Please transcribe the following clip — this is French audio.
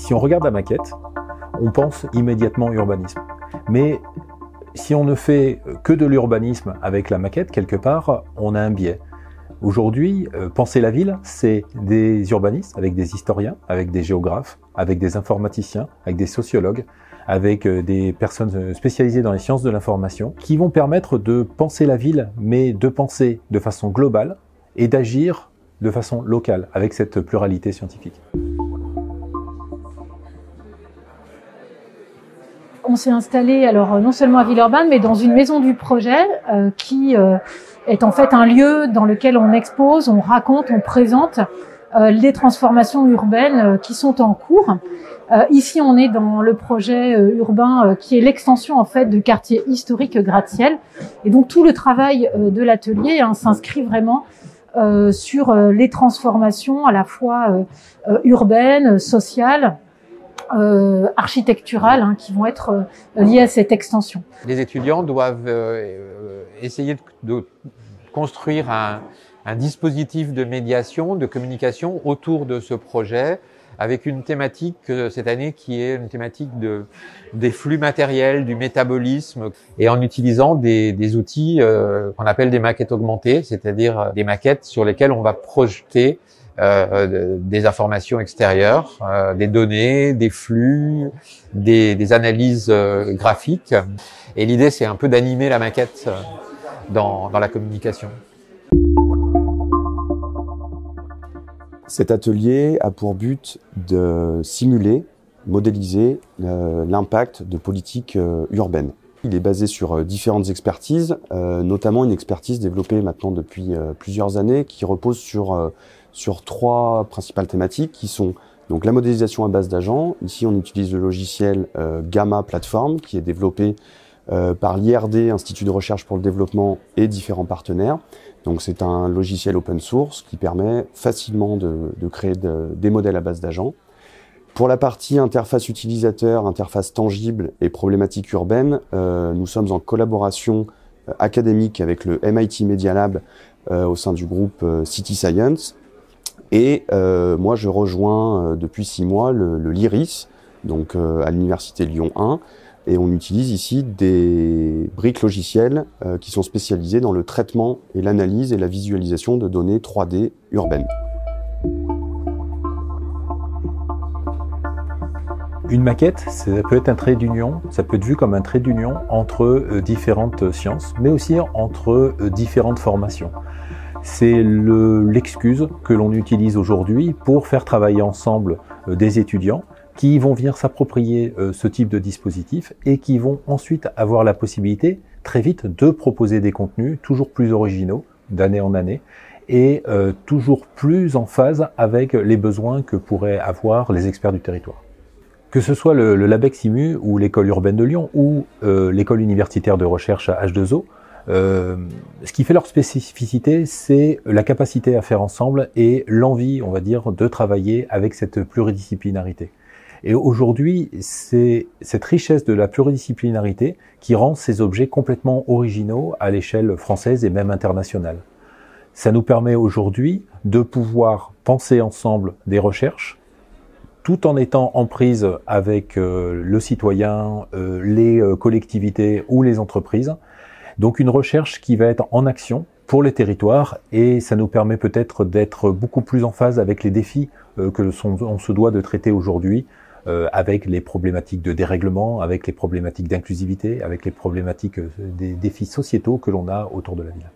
Si on regarde la maquette, on pense immédiatement urbanisme. Mais si on ne fait que de l'urbanisme avec la maquette, quelque part, on a un biais. Aujourd'hui, penser la ville, c'est des urbanistes, avec des historiens, avec des géographes, avec des informaticiens, avec des sociologues, avec des personnes spécialisées dans les sciences de l'information, qui vont permettre de penser la ville, mais de penser de façon globale et d'agir de façon locale, avec cette pluralité scientifique. On s'est installé alors non seulement à Villeurbanne, mais dans une maison du projet qui est en fait un lieu dans lequel on expose, on raconte, on présente les transformations urbaines qui sont en cours. Ici, on est dans le projet urbain qui est l'extension en fait du quartier historique Gratte-Ciel. Et donc tout le travail de l'atelier s'inscrit vraiment sur les transformations à la fois urbaines, sociales, architecturales qui vont être liées à cette extension. Les étudiants doivent essayer de construire un dispositif de médiation, de communication autour de ce projet, avec une thématique cette année qui est une thématique des flux matériels, du métabolisme, et en utilisant des outils qu'on appelle des maquettes augmentées, c'est-à-dire des maquettes sur lesquelles on va projeter des informations extérieures, des données, des flux, des analyses graphiques. Et l'idée, c'est un peu d'animer la maquette dans la communication. Cet atelier a pour but de simuler, modéliser l'impact de politiques urbaines. Il est basé sur différentes expertises, notamment une expertise développée maintenant depuis plusieurs années qui repose sur trois principales thématiques qui sont donc la modélisation à base d'agents. Ici, on utilise le logiciel Gamma Platform qui est développé par l'IRD, Institut de recherche pour le développement, et différents partenaires. Donc c'est un logiciel open source qui permet facilement de créer des modèles à base d'agents. Pour la partie interface utilisateur, interface tangible et problématiques urbaines, nous sommes en collaboration académique avec le MIT Media Lab au sein du groupe City Science. Et moi, je rejoins depuis 6 mois le LIRIS, donc à l'Université Lyon 1, et on utilise ici des briques logicielles qui sont spécialisées dans le traitement et l'analyse et la visualisation de données 3D urbaines. Une maquette, ça peut être un trait d'union, ça peut être vu comme un trait d'union entre différentes sciences, mais aussi entre différentes formations. C'est l'excuse que l'on utilise aujourd'hui pour faire travailler ensemble des étudiants qui vont venir s'approprier ce type de dispositif et qui vont ensuite avoir la possibilité très vite de proposer des contenus toujours plus originaux d'année en année et toujours plus en phase avec les besoins que pourraient avoir les experts du territoire. Que ce soit le LabEx IMU ou l'école urbaine de Lyon ou l'école universitaire de recherche H2O, ce qui fait leur spécificité, c'est la capacité à faire ensemble et l'envie, on va dire, de travailler avec cette pluridisciplinarité. Et aujourd'hui, c'est cette richesse de la pluridisciplinarité qui rend ces objets complètement originaux à l'échelle française et même internationale. Ça nous permet aujourd'hui de pouvoir penser ensemble des recherches, tout en étant en prise avec le citoyen, les collectivités ou les entreprises. Donc une recherche qui va être en action pour les territoires et ça nous permet peut-être d'être beaucoup plus en phase avec les défis on se doit de traiter aujourd'hui, avec les problématiques de dérèglement, avec les problématiques d'inclusivité, avec les problématiques des défis sociétaux que l'on a autour de la ville.